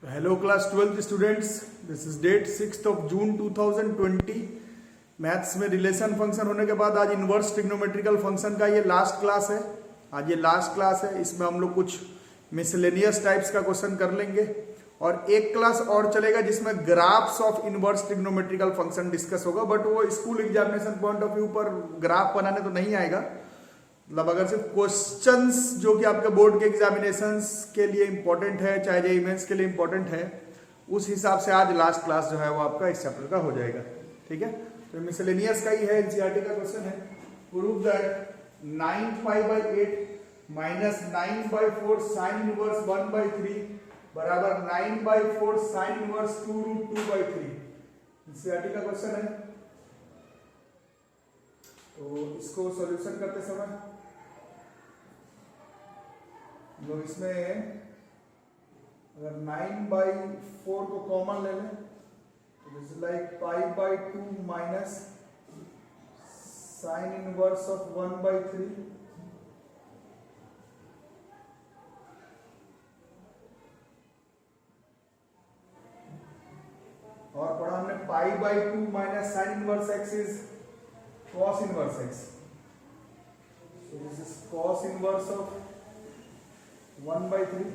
Hello class 12th students, this is date 6th of June 2020। Maths में relation function होने के बाद आज इनवर्स ट्रिग्नोमेट्रिकल फंक्शन का ये लास्ट क्लास है। आज ये लास्ट क्लास है, इसमें हम लोग कुछ मिसलेनियस टाइप्स का क्वेश्चन कर लेंगे और एक क्लास और चलेगा जिसमें graphs of inverse trigonometrical function discuss होगा। बट वो school examination point of view पर ग्राफ बनाने तो नहीं आएगा, मतलब अगर सिर्फ क्वेश्चंस जो कि आपके बोर्ड के एग्जामिनेशंस के लिए इंपॉर्टेंट है, चाहे जेईई मेंस के लिए इंपॉर्टेंट है, उस हिसाब से आज लास्ट क्लास जो है वो आपका इस चैप्टर का हो जाएगा। ठीक है, तो मिसलेनियस का ही है, एनसीईआरटी का क्वेश्चन है। Prove that 9π/8 minus 9/4 sine inverse 1/3 बराबर 9/4 साइन इनवर्स 2√2/3। एनसीईआरटी का क्वेश्चन है, तो इसको सॉल्यूशन करते समय लोग इसमें अगर 9/4 को कॉमन ले लें तो this is like π/2 minus sine inverse of 1/3 और पढ़ा हमने π/2 minus sine inverse x is cos inverse x. So this is cos inverse of 1/3.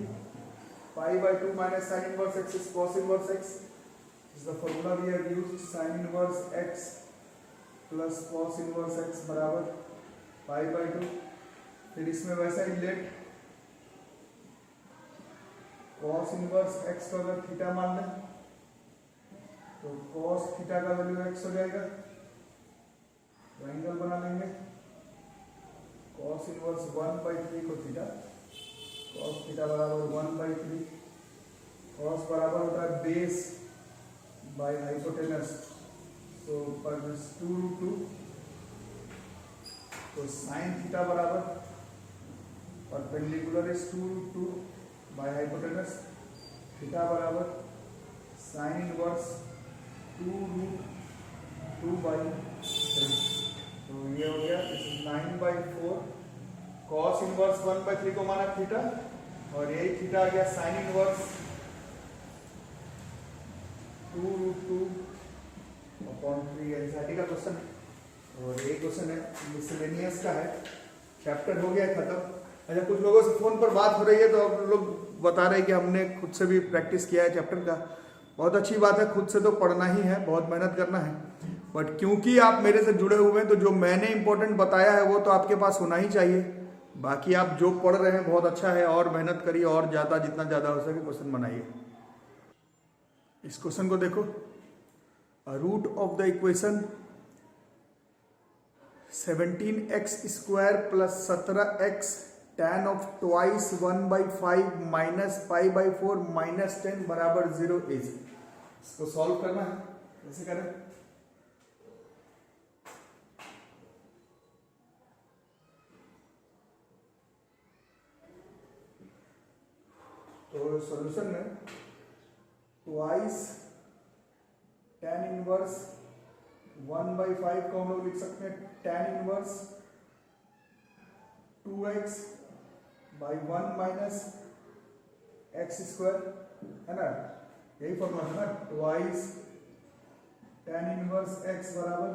π/2 minus sin inverse x is cos inverse x. This is the formula we have used. Sin inverse x plus cos inverse x बराबर π/2. फिर इसमें वैसा ही late cos inverse x को अगर theta मान लें तो cos theta का वैल्यू x हो जाएगा। एंगल बना लेंगे cos इनवर्स 1/3 को थीटा, cos थीटा बराबर 1/3, cos बराबर होता है बेस बाय हाइपोटेनस, तो पर 2√2, तो sin थीटा बराबर perpendicular is 2√2 by hypotenuse, theta बराबर sin इनवर्स 2√2/3। तो ये हो गया, दिस इज 9/4 cos इनवर्स 1/3 को माना थीटा और यही थीटा आ गया साइन इनवर्स 2√2/3। एनसीईआरटी का क्वेश्चन है और ये क्वेश्चन है मिसलेनियस का है। चैप्टर हो गया खत्म। अच्छा, कुछ लोगों से फोन पर बात हो रही है तो आप लोग बता रहे हैं कि हमने खुद से भी प्रैक्टिस किया है चैप्टर का। बहुत अच्छी बात है, खुद से तो पढ़ना ही है, बहुत मेहनत करना है, बट क्योंकि आप मेरे से जुड़े हुए हैं तो जो मैंने इंपॉर्टेंट बताया है वो तो आपके पास होना ही चाहिए। बाकी आप जो पढ़ रहे हैं बहुत अच्छा है, और मेहनत करिए और ज़्यादा, जितना ज़्यादा हो सके क्वेश्चन बनाइए। इस क्वेश्चन को देखो, root of the equation 17x² + 17x tan of twice 1/5 minus π/4 minus 10 बराबर 0 इज। इसको सॉल्व करना है, कैसे करें? तो सॉल्यूशन में ट्वाइस tan इनवर्स 1/5 को हम लोग लिख सकते हैं tan inverse 2x by 1 minus x², है ना? यही फॉर्मूला है ना, ट्वाइस tan इनवर्स x बराबर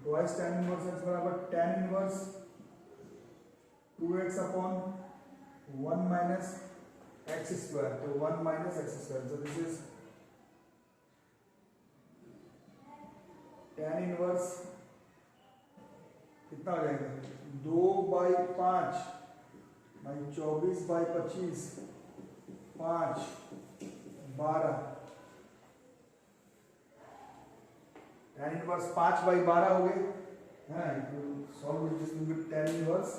ट्वाइस tan इनवर्स x बराबर tan inverse 2x upon 1 minus x², तो 1 minus x², so this is tan inverse कितना हो जाएगा 2/5 भाई 24/25 5 12, tan इनवर्स 5/12 हो गए, है ना? तो solve this with tan inverse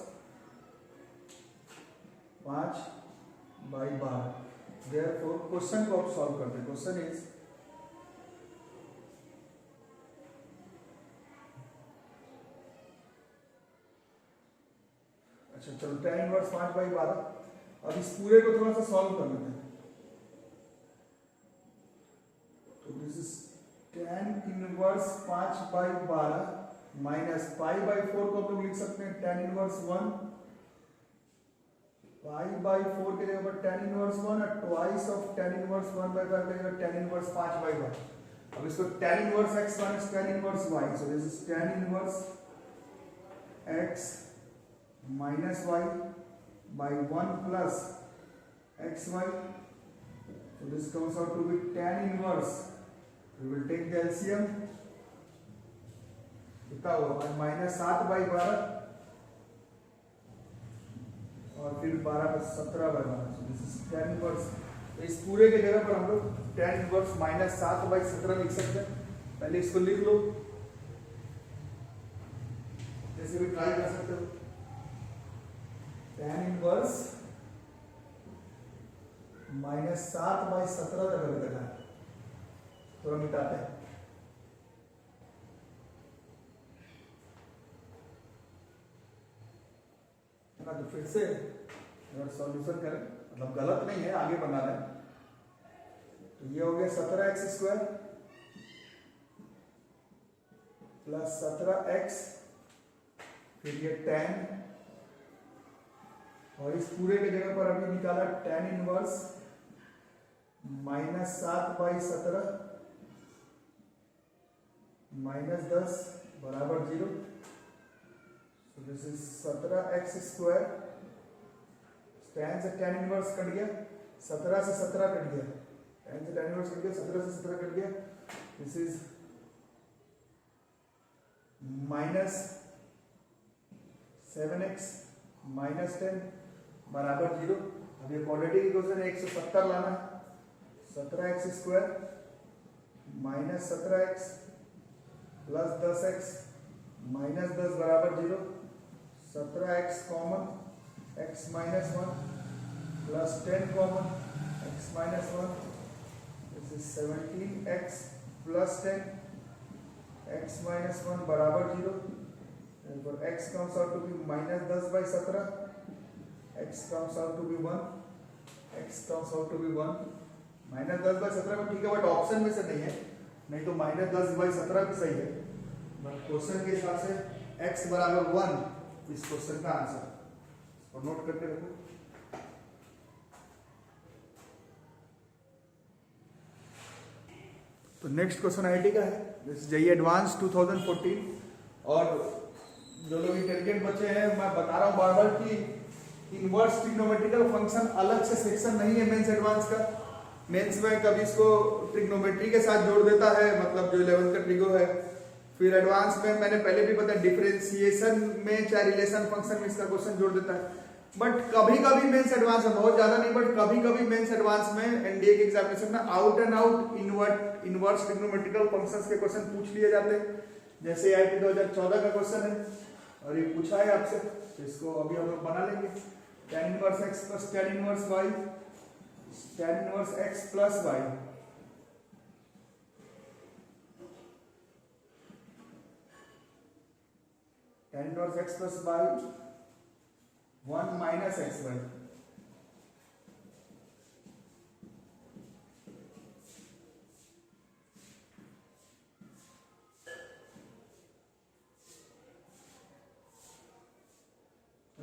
5/12। Therefore question को आप सॉल्व करते हैं। क्वेश्चन इज अच्छा, चलो tan इनवर्स 5/12। अब इस पूरे को थोड़ा सा सॉल्व कर लेते हैं। तो this is tan inverse 5/12 minus π/4 को हम लोग लिख सकते हैं tan इनवर्स 1 पाई बाई 4 के जगह पर tan इनवर्स 1 और twice of tan inverse 1 by 5 के जगह tan इनवर्स 5 बाई 1। अब इसको tan inverse x minus tan inverse y, so this is tan inverse x minus y by 1 plus xy, so this comes out to be tan inverse, we will take the LCM, कितना होगा minus 7 by 12 और फिर 12 पर 17 by 12, so this is tan inverse। तो इस पूरे के जगह पर हम लोग tan inverse माइनस 7 बाई 17 लिख सकते हैं। पहले इसको लिख लो, जैसे भी ट्राई कर सकते हो। tan इनवर्स माइनस 7 बाई 17 तक अभी तक है, थोड़ा मिटाते हैं। तो फिर से अगर सॉल्यूशन करें, मतलब गलत नहीं है, आगे बना रहे हैं, तो ये हो गया 17x² प्लस 17x, फिर ये tan, और इस पूरे के जगह पर अभी निकाला tan inverse minus 7 by 17 minus 10 बराबर 0। So this is 17x², tan से tan इनवर्स कट गया, 17 से 17 कट गया, tan से tan इनवर्स कट गया, 17 से 17 कट गया, this is minus 7x minus 10 बराबर 0। अब ये क्वाड्रेटिक इक्वेशन 170 लाना है, 17x² minus 17x plus 10x minus 10 बराबर 0, 17x common, x minus 1 plus 10 common, x minus 1, this is 17x plus 10, x minus 1 बराबर 0, therefore x comes out to be minus 10 by 17, x comes out to be 1, x comes out to be 1, minus 10 by 17 में ठीक है, but option में से नहीं है, नहीं तो माइनस 10 बाई 17 भी सही है, बट क्वेश्चन के हिसाब से x बराबर 1 इस क्वेश्चन का आंसर, और नोट करके रखो। तो नेक्स्ट क्वेश्चन आईटी का है, दिस जेईई एडवांस 2014, और जो लोग इंटेलिजेंट बच्चे हैं, मैं बता रहा हूँ बार बार कि इनवर्स ट्रिग्नोमेट्रिकल फंक्शन अलग से सेक्शन नहीं है मेंस एडवांस का। मेंस में कभी इसको ट्रिग्नोमेट्री के साथ जोड़ देता है, मतलब जो 11th का ट्रिगो है, फिर एडवांस में मैंने पहले भी बताया डिफरेंशिएशन में चाहे रिलेशन फंक्शन में इसका क्वेश्चन जोड़ देता है, बट कभी कभी मेंस एडवांस में, बहुत ज्यादा नहीं, बट कभी कभी मेंस एडवांस में एनडीए के एग्जामिनेशन में out and out inverse trigonometrical functions के क्वेश्चन पूछ लिए जाते हैं, जैसे आईटी 2014 का क्वेश्चन है और ये पूछा है आपसे, तो इसको अभी हम लोग बना लेंगे। tan inverse x plus tan inverse y, tan inverse x plus y, tan inverse x plus y 1 minus xy,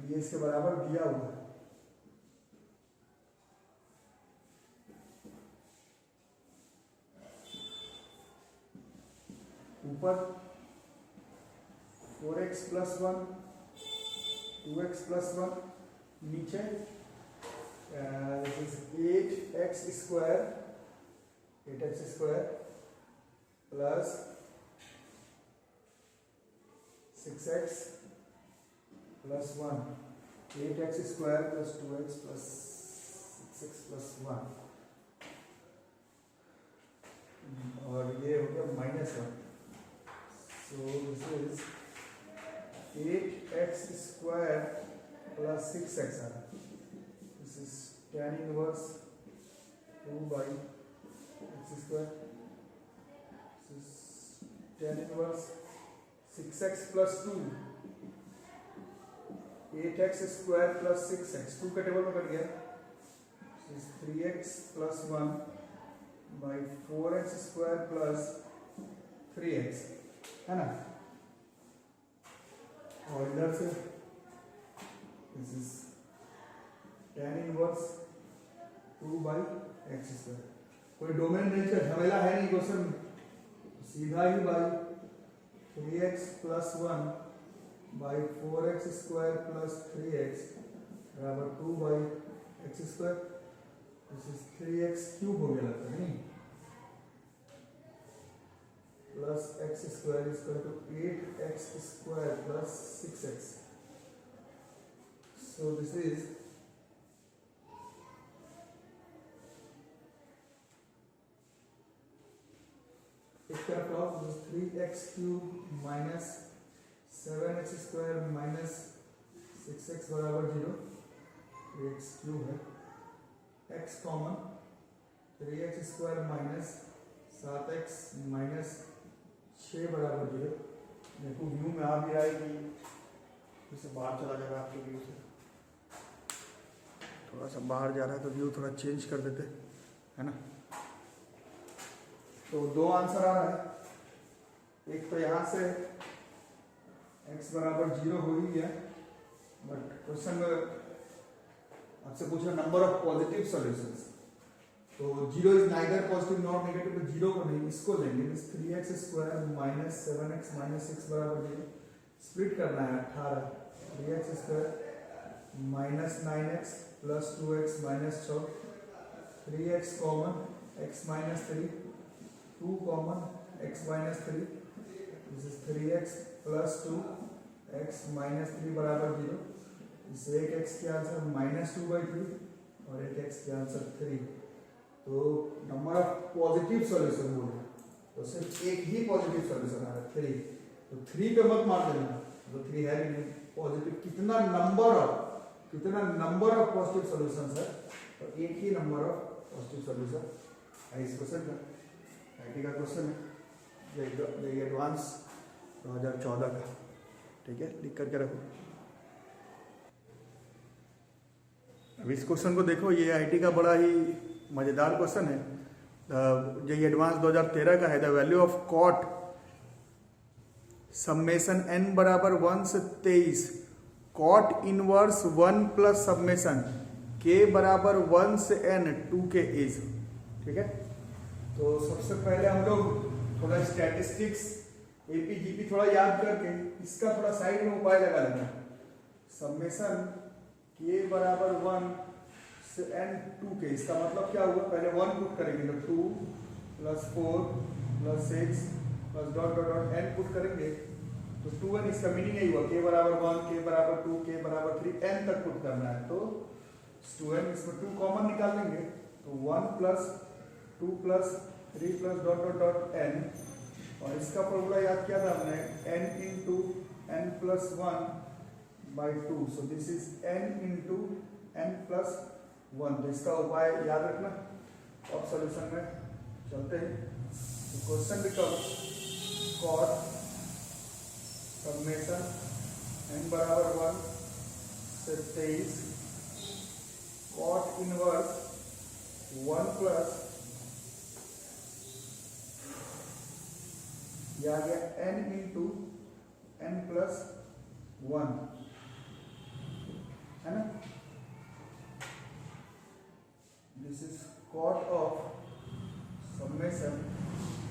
ये इसके बराबर दिया हुआ है। ऊपर 4x प्लस 1 2x प्लस 1, नीचे 8x square plus 6x plus 1, 8x square plus 2x plus 6x plus 1, और ये हो गया minus 1, so this is 8x square plus 6x आ रहा, this is tan inverse 2 by x square, this is tan inverse 6x plus 2, 8x square plus 6x, 2 का table में cut गया, 3x plus 1 by 4x square plus 3x, है ना, और इधर से this is tan inverse 2/x²। कोई domain नहीं है, झमेला है नहीं क्वेश्चन में, सीधा ही बाई 3x + 1/4x² + 3x बराबर 2/x²। दिस इज 3x³ हो गया लगता है नहीं, plus x² = 8x² + 6x। so this is एक तरफ of 3x³ minus 7x² minus 6x बराबर 0, 3x³ है, x common 3x² minus 7x minus 6 बराबर 0। देखो व्यू में आ भी रहा है कि जैसे बाहर चला जाएगा आपके व्यू से, थोड़ा सा बाहर जा रहा है तो व्यू थोड़ा चेंज कर देते है ना। तो दो आंसर आ रहा है, एक तो यहाँ से x बराबर 0 हो ही गया, बट क्वेश्चन में आपसे पूछा नंबर ऑफ पॉजिटिव सॉल्यूशंस, तो 0 is neither positive not negative, तो 0 को नहीं, इसको लेंगे। 3x² माइनस 7x माइनस 6 बराबर 0, स्प्लिट करना है 18, 3x² minus 9x plus 2x minus 6, 3x common x minus 3, 2 common x minus 3, this is 3x plus 2 x minus 3 बराबर 0। इससे एक x के आंसर -2/3 और एक x के आंसर 3। तो नंबर ऑफ पॉजिटिव सॉल्यूशन बोल रहे हैं, तो सिर्फ एक ही पॉजिटिव सॉल्यूशन आ रहा है 3, तो 3 पे मत मार देना, तो 3 है भी नहीं पॉजिटिव। कितना नंबर ऑफ पॉजिटिव सॉल्यूशंस है, तो एक ही नंबर ऑफ पॉजिटिव सॉल्यूशन है इस क्वेश्चन का। आईटी का क्वेश्चन है, ये एडवांस 2014 का, ठीक है, लिख करके रखो। अब इस क्वेश्चन को देखो, ये आईटी का बड़ा ही मजेदार क्वेश्चन है। ये एडवांस 2013 का है। The value of cot summation n बराबर 1 से 23, cot inverse 1 plus summation k बराबर 1 से n 2k इज, ठीक है। तो सबसे पहले हम लोग थोड़ा स्टैटिस्टिक्स एपीजीपी थोड़ा याद करके इसका थोड़ा साइड में उपाय लगा लेना। समेशन k बराबर 1 से n 2k, इसका मतलब क्या हुआ, पहले 1 पुट करेंगे तो 2 + 4 + 6 + dot dot dot n put करेंगे तो 2n, इसका मीनिंग यही हुआ, k बराबर 1, k बराबर 2, k बराबर 3, n तक पुट करना है। तो 2n, इसमें 2 कॉमन निकाल लेंगे तो 1 + 2 + 3 + डॉट डॉट डॉट n, और इसका फॉर्मूला याद किया था हमने, n × n + 1/2, so this is n × n + 1। तो इसका उपाय याद रखना। अब सॉल्यूशन में चलते हैं। Question becomes cot summation n बराबर 1 से 23, कॉट इनवर्स 1 प्लस या गया n × n + 1, है ना। This is cot of summation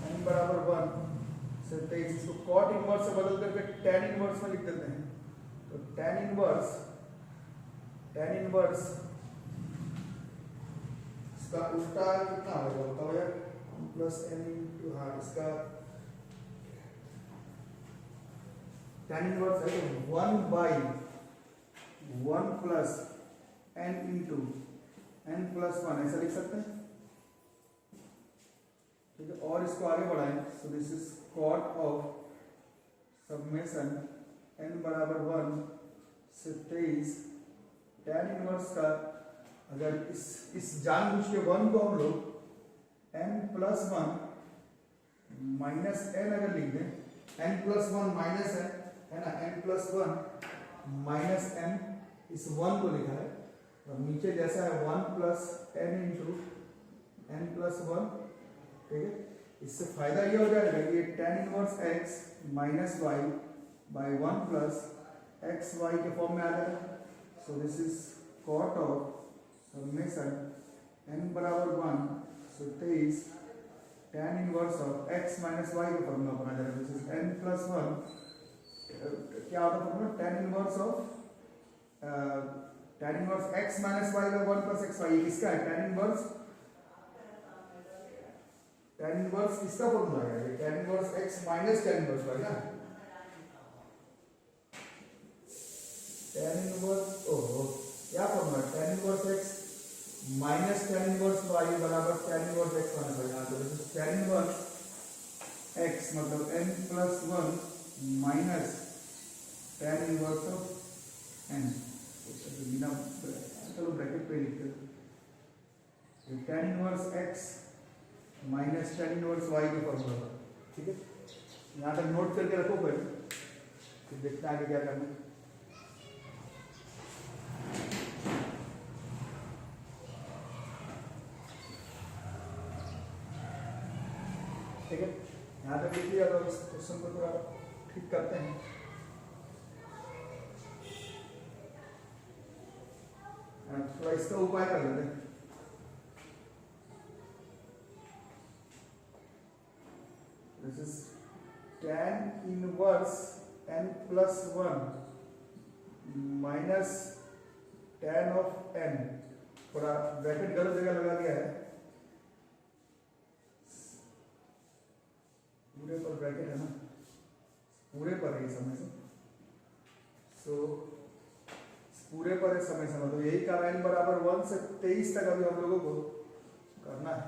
n बराबर 1 से 23, इसको कॉट इनवर्स से बदल करके tan इनवर्स में लिख देते हैं। तो tan इनवर्स इसका उल्टा कितना होगा बताओ यार, प्लस n × हाँ, इसका tan इनवर्स है 1/1 प्लस n × n + 1, ऐसा लिख सकते हैं, ठीक है। और इसको आगे बढ़ाएं, so this is cot of summation n बराबर 1 से 23, tan इनवर्स का अगर इस जानबूझ के 1 को हम लोग n + 1 माइनस n अगर लिख दें, n + 1 माइनस n है ना, n + 1 माइनस n, इस 1 को लिखा है, और नीचे जैसा है 1 + n × n + 1, ठीक है। इससे फायदा ये हो जाएगा कि ये tan inverse x minus y/1 plus xy के फॉर्म में आ जाएगा। So this is cot of summation n बराबर 1, सो 23 tan inverse of x minus y का फॉर्मूला अपना जाएगा, दिस इज n प्लस 1, क्या होता है formula, tan inverse of tan inverse x minus y का 1 प्लस एक्स वाई, ये किसका है, tan इनवर्स किसका फॉर्मूला है, ये tan inverse x minus tan inverse y ना, tan इनवर्स ओहो क्या formula, tan inverse x minus tan inverse y बराबर tan inverse x minus y, यहाँ तो tan इनवर्स x मतलब n plus 1 minus tan inverse of n, बिना चलो bracket पे लिखते हैं, tan inverse x minus tan inverse y का फॉर्मूला, ठीक है, यहाँ तक नोट करके रखो पहले, फिर देखते हैं आगे क्या करना है। ठीक है, यहाँ तक लिख लिया, तो इस क्वेश्चन को थोड़ा ठीक करते हैं। थोड़ा इसका उपाय कर लेते हैं। This is tan inverse n plus 1 minus tan of n, थोड़ा ब्रैकेट गलत जगह लगा दिया है, पूरे पर ब्रैकेट है ना, पूरे पर है समेशन, सो पूरे पर है समेशन, मतलब यही का n बराबर 1 से 23 तक अभी हम लोगों को करना है।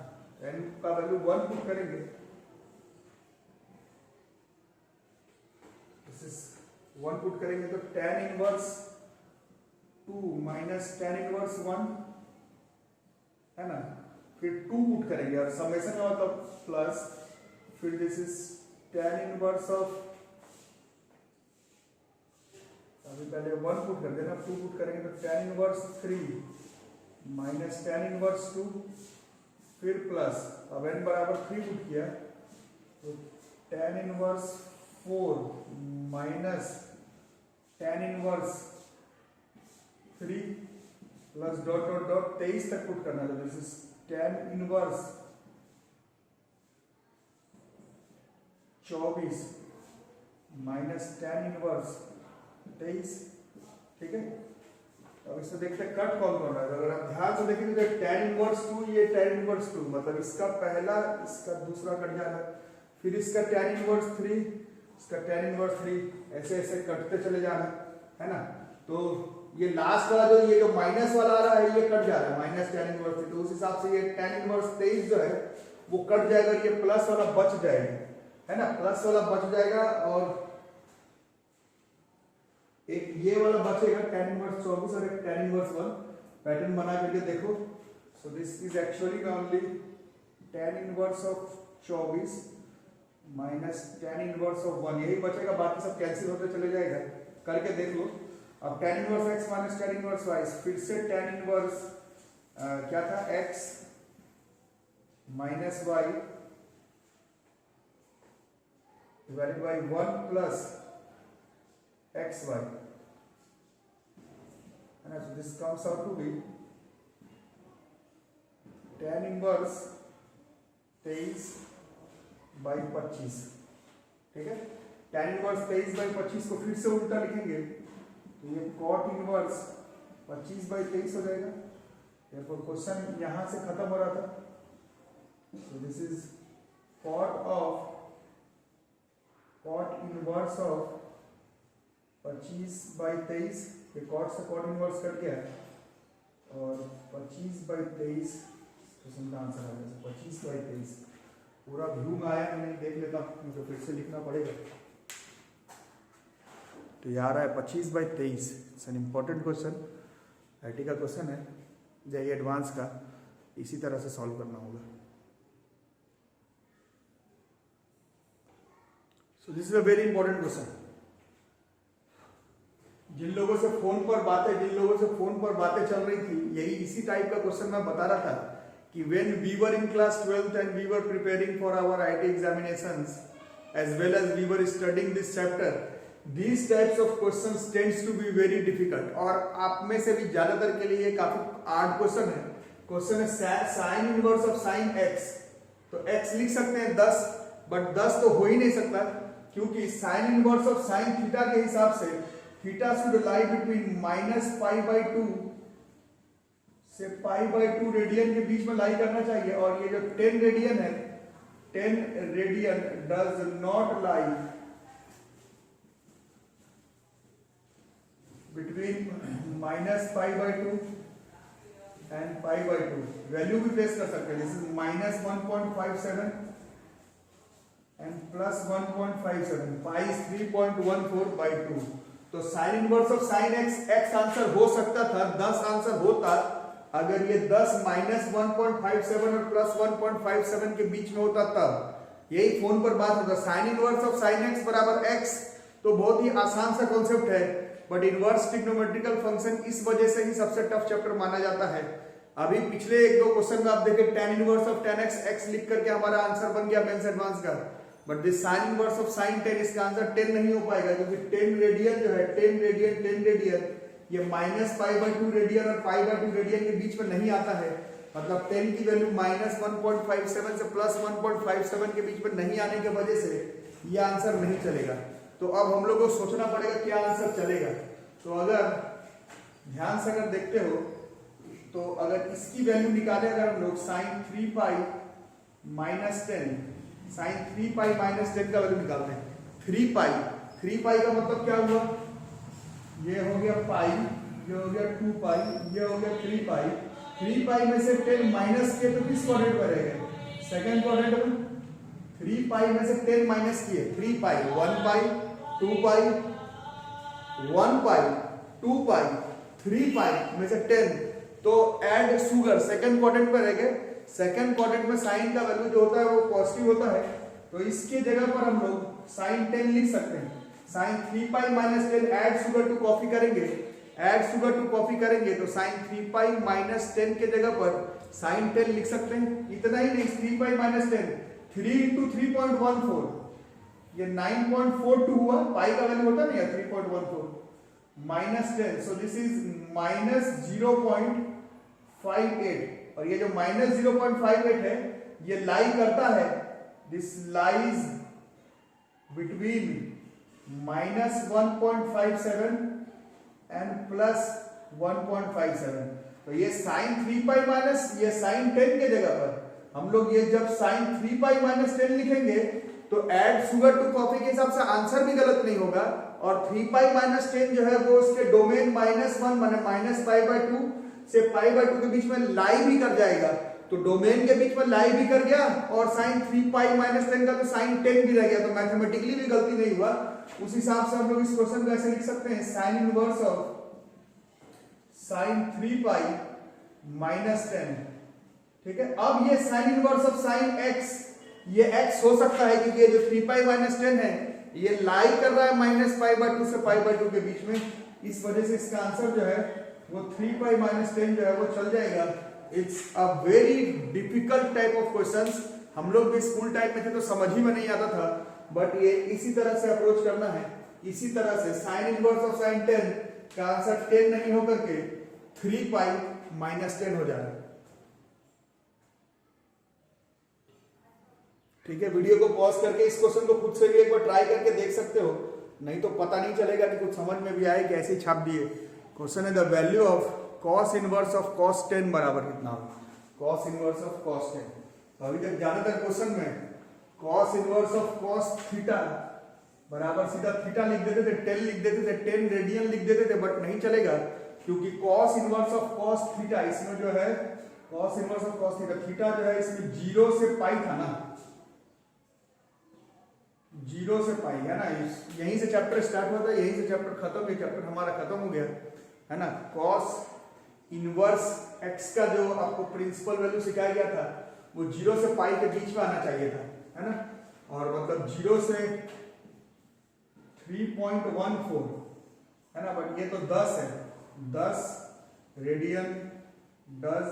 n का वैल्यू 1 पुट करेंगे, दिस इज 1 पुट करेंगे तो tan inverse 2 minus tan inverse 1 है ना, फिर 2 पुट करेंगे और समेशन का मतलब प्लस, फिर this is tan inverse of, अभी पहले 1 पुट कर देना, 2 पुट करेंगे तो tan inverse 3 minus tan inverse 2, फिर प्लस, अब n बराबर 3 पुट किया तो tan inverse 4 minus tan inverse 3 plus dot dot dot 23 तक पुट करना है, this is tan inverse 24 minus tan inverse 23, ठीक है। अब इससे देखते हैं कट कौन कौन रहा है, अगर आप ध्यान से देखेंगे तो tan इनवर्स 2, ये tan इनवर्स 2, मतलब इसका पहला इसका दूसरा कट जाएगा, फिर इसका tan इनवर्स 3, इसका tan इनवर्स 3, ऐसे ऐसे कटते चले जाना है ना, तो ये लास्ट वाला ये जो माइनस वाला आ रहा है ये कट जा रहा है, माइनस tan इनवर्स 3, तो उस हिसाब से ये tan इनवर्स 23 जो है वो कट जाएगा, ये प्लस वाला बच जाएगा, है ना, प्लस वाला बच जाएगा, और एक ये वाला बचेगा tan इनवर्स 24 और एक tan इनवर्स 1, पैटर्न बना करके देखो, सो this is actually only tan inverse of 24 minus tan inverse of 1, यही बचेगा, बाकी सब कैंसिल होते चले जाएगा, करके देख लो। अब tan inverse x minus tan inverse y, फिर से tan इनवर्स क्या था, x minus y divided by 1 plus xy, है ना, so this comes out to be tan inverse 23 by 25, ठीक है। tan इनवर्स 23 बाई 25 को फिर से उल्टा लिखेंगे तो ये cot इनवर्स 25 बाई 23 हो जाएगा, therefore क्वेश्चन यहां से खत्म हो रहा था, so this is cot inverse of 25 by 23, ये कॉट से कॉट इनवर्स कट गया और 25 बाई 23 क्वेश्चन का आंसर आ गया, 25 बाई 23, पूरा व्यू में आया, मैं देख लेता हूँ तो फिर से लिखना पड़ेगा, तो ये आ रहा है 25 by 23, it's an important question, IIT का क्वेश्चन है, जेईई एडवांस का, इसी तरह से सॉल्व करना होगा। So this is a very important question. जिन लोगों से फोन पर बातें चल रही थी, यही इसी टाइप का क्वेश्चन मैं बता रहा था कि when we were in class 12th and we were preparing for our IT examinations as well as we were studying this chapter, these types of questions tends to be very difficult, और आप में से भी ज्यादातर के लिए ये काफी हार्ड क्वेश्चन है। क्वेश्चन है sign inverse of sine x, तो x लिख सकते हैं 10, बट 10 तो हो ही नहीं सकता, क्योंकि sign inverse of sine theta के हिसाब से थीटा शुड लाई बिटवीन -π/2 से π/2 रेडियन के बीच में लाई करना चाहिए, और ये जो 10 रेडियन है, 10 radian does not lie between -π/2 and π/2। Value भी प्लेस कर सकते हैं, this is -1.57 and +1.57, pi is 3.14/2। तो sine inverse of sine x answer हो सकता था, 10 आंसर होता अगर ये 10 -1.57 और +1.57 के बीच में होता, तब यही फोन पर बात होता। Sign inverse of sine x बराबर x तो बहुत ही आसान सा कॉन्सेप्ट है, बट इनवर्स ट्रिग्नोमेट्रिकल फंक्शन इस वजह से ही सबसे टफ चैप्टर माना जाता है। अभी पिछले 1-2 क्वेश्चन में आप देखें tan inverse of tan x लिख करके हमारा आंसर बन गया मेंस एडवांस का, but this sign inverse of sign 10, इसका आंसर 10 नहीं हो पाएगा, क्योंकि 10 रेडियन जो है 10 रेडियन ये -π/2 रेडियन और π/2 रेडियन के बीच में नहीं आता है, मतलब 10 की वैल्यू -1.57 से +1.57 के बीच में नहीं आने की वजह से ये आंसर नहीं चलेगा। तो अब हम लोग को सोचना पड़ेगा क्या आंसर चलेगा। तो अगर ध्यान से अगर देखते हो तो अगर इसकी वैल्यू निकाले, अगर हम लोग sin 3π -10, sin 3π -10 का वैल्यू निकालते हैं, 3π का मतलब क्या हुआ, ये हो गया पाई, ये हो गया 2π, ये हो गया 3π में से 10 माइनस किए तो किस क्वाड्रेंट में रहेगा, सेकंड क्वाड्रेंट में। 3π में से 10 माइनस किए, 3π 1π 2π 1π 2π 3π में से 10, तो ऐड शुगर सेकंड क्वाड्रेंट में रहेगा। सेकंड क्वाड्रेंट में साइन का वैल्यू जो होता है वो पॉजिटिव होता है, तो इसके जगह पर हम लोग sin 10 लिख सकते हैं। sin 3π -10 add sugar to coffee करेंगे, तो sin 3π -10 के जगह पर sin 10 लिख सकते हैं। इतना ही नहीं, 3π -10 3 × 3.14, ये 9.42 हुआ, पाई का वैल्यू होता नहीं है 3.14 -10, सो दिस इज -0.58, और ये जो -0.58 है ये लाई करता है, दिस लाइज बिटवीन -1.57 एंड +1.57। तो ये sin 3π माइनस ये sin 10 के जगह पर हम लोग ये जब sin 3π -10 लिखेंगे तो ऐड शुगर टू कॉफी के हिसाब से आंसर भी गलत नहीं होगा, और 3π -10 जो है वो उसके डोमेन -1 माने -π/2 से π/2 के बीच में लाई भी कर जाएगा, तो डोमेन के बीच में लाई भी कर गया, और sin 3π -10 का तो sin 10 भी रह गया, तो मैथमेटिकली भी गलती नहीं हुआ। उस हिसाब से हम लोग इस क्वेश्चन को ऐसे लिख सकते हैं, साइन इनवर्स ऑफ sin 3π -10, ठीक है। अब ये sign inverse of sin x, ये x हो सकता है क्योंकि ये जो 3π -10 है ये लाई कर रहा है -π/2 से π/2 के बीच में, इस वजह से इसका आंसर जो है वो 3π -10 जो है वो चल जाएगा। It's a very difficult type of questions, हम लोग भी स्कूल टाइम में थे तो समझ ही में नहीं आता था, बट ये इसी तरह से अप्रोच करना है। इसी तरह से साइन इनवर्स ऑफ साइन 10 का आंसर 10 नहीं होकर के 3π -10 हो जाएगा। ठीक है, वीडियो को पॉज करके इस क्वेश्चन को खुद से भी एक बार ट्राई करके देख सकते हो, नहीं तो पता नहीं चलेगा कि कुछ समझ में भी आए कि ऐसे छाप दिए। क्वेश्चन है the value of cos inverse of cos 10 बराबर कितना हो, cos इनवर्स ऑफ cos 10। तो अभी तक ज्यादातर क्वेश्चन में cos inverse of cos theta बराबर सीधा थीटा लिख देते थे, 10 लिख देते थे, 10 रेडियन लिख देते थे, बट नहीं चलेगा क्योंकि cos inverse of cos theta, इसमें जो है cos inverse of cos theta जो है इसमें 0 से पाई था ना, 0 से पाई है ना, यहीं से चैप्टर स्टार्ट हुआ था, यहीं से चैप्टर खत्म, ये चैप्टर हमारा खत्म हो गया है ना। cos इनवर्स x का जो आपको प्रिंसिपल वैल्यू सिखाया गया था वो 0 से पाई के बीच में आना चाहिए था, है ना, और मतलब 0 से 3.14 है ना, बट ये तो 10 है, 10 radian does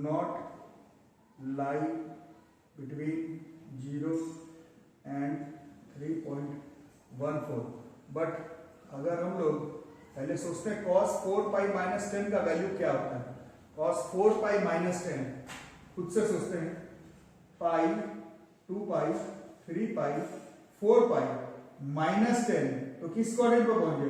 not lie between 0 and 1/4। But अगर हम लोग पहले सोचते हैं cos 4 पाई माइनस 10 का वैल्यू क्या होता है, cos 4 पाई माइनस 10 खुद से सोचते हैं, पाई 2 पाई 3 पाई 4 पाई माइनस 10, तो किस क्वाड्रेंट पे पहुंचे,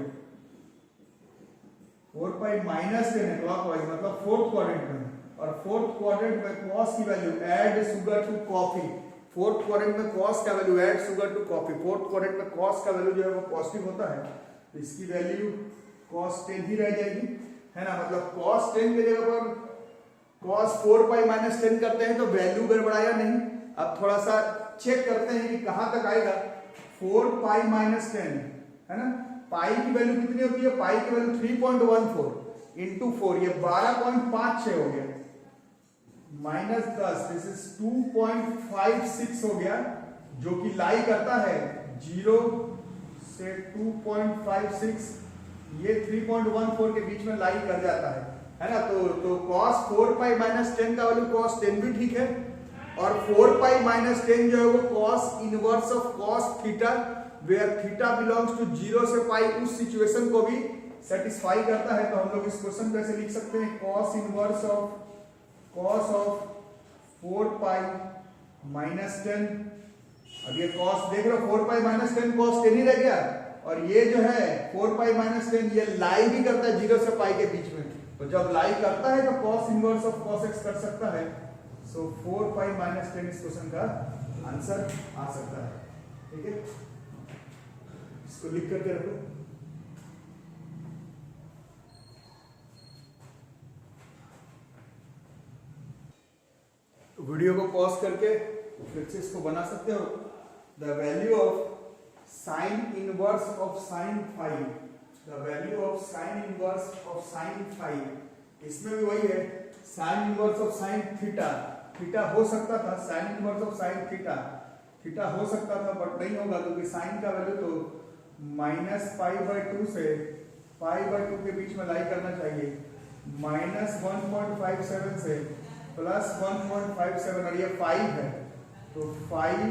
4 पाई माइनस 10 है क्लॉकवाइज, मतलब फोर्थ क्वाड्रेंट में, और फोर्थ क्वाड्रेंट में cos की value add sugar to coffee, fourth quadrant में cos का value add sugar to coffee, fourth quadrant में cos का वैल्यू जो है वो पॉजिटिव होता है, तो इसकी वैल्यू cos 10 ही रह जाएगी, है ना। मतलब cos 10 की जगह पर cos 4 पाई माइनस 10 करते हैं तो वैल्यू गड़बड़ाया नहीं। अब थोड़ा सा चेक करते हैं कि कहां तक आएगा, 4 पाई माइनस 10, है ना। पाई की वैल्यू कितनी होती है, पाई की वैल्यू 3.14 इंटू 4, ये 12.56 हो गया, माइनस 10, दिस इज 2.56 हो गया, जो कि लाई करता है 0 से 2.56, ये 3.14 के बीच में लाई कर जाता है ना। तो cos 4 पाई माइनस 10 का वैल्यू cos 10 भी ठीक है, और 4 पाई माइनस 10 जो है वो cos inverse of cos theta, where theta belongs to 0 से पाई, उस सिचुएशन को भी सेटिस्फाई करता है। तो हम लोग इस क्वेश्चन को ऐसे लिख सकते हैं, cos inverse of cos of 4 pi minus 10, अब ये cos देख रहे हो 4 पाई माइनस 10 cos 10 ही रह गया, और ये जो है 4 पाई माइनस 10 ये लाई भी करता है 0 से पाई के बीच में, तो जब लाई करता है तो cos inverse of cos x कर सकता है, सो 4 पाई माइनस 10 इस क्वेश्चन का आंसर आ सकता है। ठीक है, इसको लिख करके रखो। वीडियो को पॉज करके फिर से इसको बना सकते हो। The value of sine inverse of sign five, the value of sine inverse of sign five, इसमें भी वही है, sign inverse of sine theta, theta हो सकता था, sign inverse of sine theta, theta हो सकता था बट नहीं होगा, क्योंकि साइन का वैल्यू तो -π/2 से π/2 के बीच में लाई करना चाहिए, -1.57 से +1.57, और ये 5 है, तो 5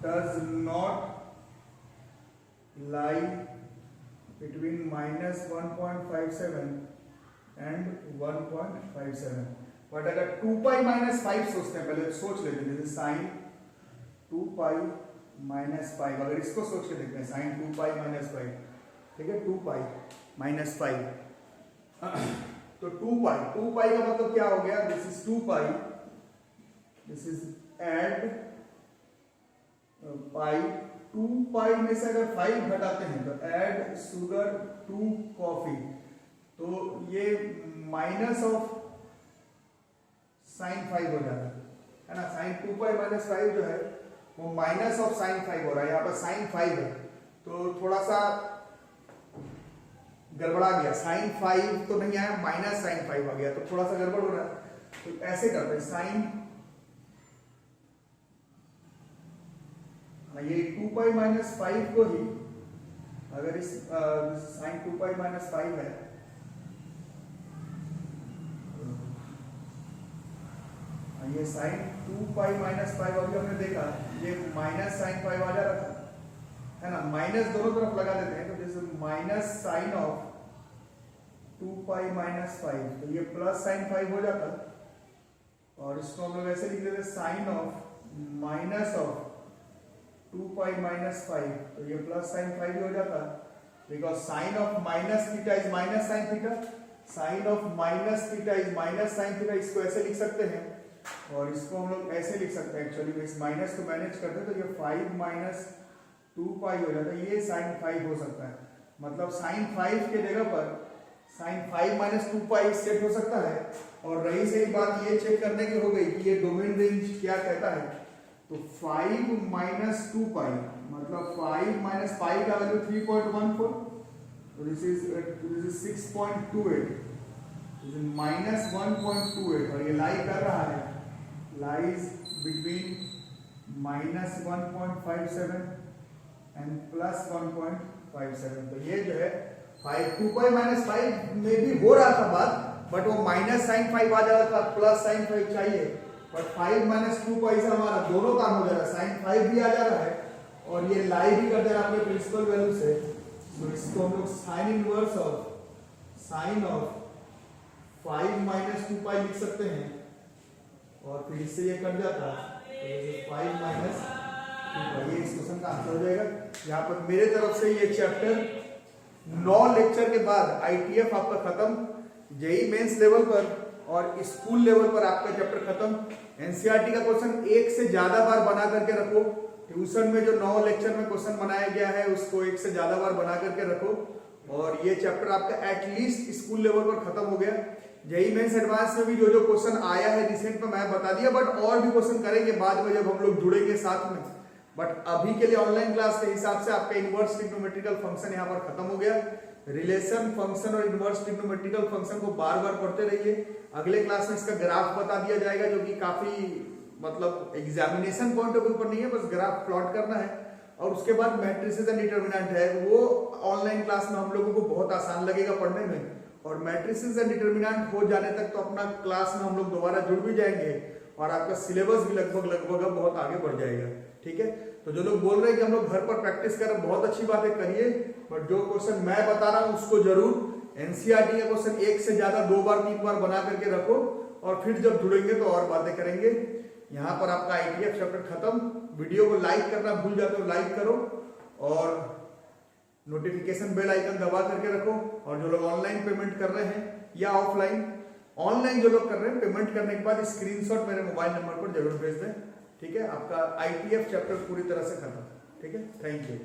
does not lie between -1.57 and 1.57। But अगर 2 पाई माइनस 5 सोचते हैं, पहले सोच लेते हैं, जैसे साइन 2 पाई माइनस 5, अगर इसको सोच के देखते हैं, साइन 2 पाई माइनस 5, ठीक है, 2 पाई माइनस 5, तो 2 पाई का मतलब क्या हो गया, this is 2 pi, this is add pi, 2 pi में से अगर 5 घटाते हैं तो ऐड शुगर टू कॉफी, तो ये माइनस ऑफ साइन 5 हो जाता है ना। साइन 2 पाई माइनस 5 जो है वो माइनस ऑफ साइन 5 हो रहा है, यहाँ पर साइन 5 है, तो थोड़ा सा गड़बड़ा गया, साइन 5 तो नहीं आया, माइनस साइन 5 आ गया, तो थोड़ा सा गड़बड़ हो रहा है। तो ऐसे करते हैं, साइन, ये 2 पाई माइनस 5 को ही अगर इस साइन 2 पाई माइनस 5 है, ये साइन 2 पाई माइनस 5 अभी हमने देखा, ये माइनस साइन 5 आ जा रहा था, है ना, माइनस दोनों तरफ लगा देते हैं, तो जैसे minus sine of 2 pi minus 5, तो ये प्लस साइन 5 हो जाता, और इसको हम लोग ऐसे लिख देते, sine of minus of 2 pi minus 5, तो ये प्लस साइन 5 हो जाता, because sine of minus theta is minus sine theta, sine of minus theta is minus sine theta, इसको ऐसे लिख सकते हैं, और इसको हम लोग ऐसे लिख सकते हैं, एक्चुअली इस माइनस को मैनेज करते हैं तो ये 5 माइनस 2 पाई हो जाता है, ये साइन 5 हो सकता है, मतलब साइन 5 के जगह पर साइन 5 माइनस 2 पाई सेट हो सकता है। और रही सही बात ये चेक करने की हो गई कि ये डोमेन रेंज क्या कहता है, तो 5 माइनस 2 पाई मतलब 5 माइनस पाई का वैल्यू 3.14, तो दिस इज 6.28, माइनस 1.28, और ये लाई कर रहा है, lies between minus 1.57 and plus 1.57, तो ये जो है 2 पाई माइनस 5 में भी हो रहा था बात, बट वो माइनस साइन 5 आ जा रहा था, प्लस साइन 5 चाहिए, बट 5 माइनस 2 पाई से हमारा दोनों काम हो जा रहा है, साइन 5 भी आ जा रहा है और ये लाई भी कर देना आपके प्रिंसिपल वैल्यू से। तो इसको हम लोग साइन इनवर्स ऑफ 5 माइनस 2 पाई लिख सकते हैं, और फिर इससे ये कट जाता है, तो 5 माइनस 2 पाई, ये इस क्वेश्चन का आंसर हो जाएगा। यहाँ पर मेरे तरफ से ये चैप्टर 9 लेक्चर के बाद आईटीएफ आपका खत्म, जेई मेंस लेवल पर और स्कूल लेवल पर आपका चैप्टर खत्म। एनसीईआरटी का क्वेश्चन एक से ज्यादा बार बना करके रखो, ट्यूशन में जो 9 लेक्चर में क्वेश्चन बनाया गया है उसको एक से ज्यादा बार बना करके रखो, और ये चैप्टर आपका एटलीस्ट स्कूल लेवल पर खत्म हो गया। जेई मेंस एडवांस में भी जो जो क्वेश्चन आया है रिसेंट में मैं बता दिया, बट और भी क्वेश्चन करेंगे बाद में जब हम लोग जुड़ेंगे साथ में। बट अभी के लिए ऑनलाइन क्लास के हिसाब से आपका इनवर्स ट्रिग्नोमेट्रिकल फंक्शन यहाँ पर खत्म हो गया। रिलेशन फंक्शन और इनवर्स ट्रिग्नोमेट्रिकल फंक्शन को बार बार पढ़ते रहिए। अगले क्लास में इसका ग्राफ बता दिया जाएगा, जो कि काफी मतलब एग्जामिनेशन पॉइंट ऑफ व्यू पर नहीं है, बस ग्राफ प्लॉट करना है। और उसके बाद मैट्रिसेस एंड डिटर्मिनेंट है, वो ऑनलाइन क्लास में हम लोगों को बहुत आसान लगेगा पढ़ने में, और मैट्रिसेस एंड डिटर्मिनेंट हो जाने तक तो अपना क्लास में हम लोग दोबारा जुड़ भी जाएंगे, और आपका सिलेबस भी लगभग बहुत आगे बढ़ जाएगा। ठीक है, तो जो लोग बोल रहे हैं कि हम लोग घर पर प्रैक्टिस करें, बहुत अच्छी बात है, करिए, बट जो क्वेश्चन मैं बता रहा हूं उसको जरूर एनसीईआरटी का क्वेश्चन एक से ज्यादा 2 बार 3 बार बना करके रखो, और फिर जब जुड़ेंगे तो और बातें करेंगे। यहाँ पर आपका आईटीएफ चैप्टर खत्म। वीडियो को लाइक करना भूल जाते हो, लाइक करो, और नोटिफिकेशन बेल आइकन दबा करके रखो। और जो लोग ऑनलाइन पेमेंट कर रहे हैं या ऑफलाइन, ऑनलाइन जो लोग कर रहे हैं, पेमेंट करने के बाद स्क्रीनशॉट मेरे मोबाइल नंबर पर जरूर भेज दें। ठीक है, आपका आईटीएफ चैप्टर पूरी तरह से खत्म। ठीक है, थैंक यू।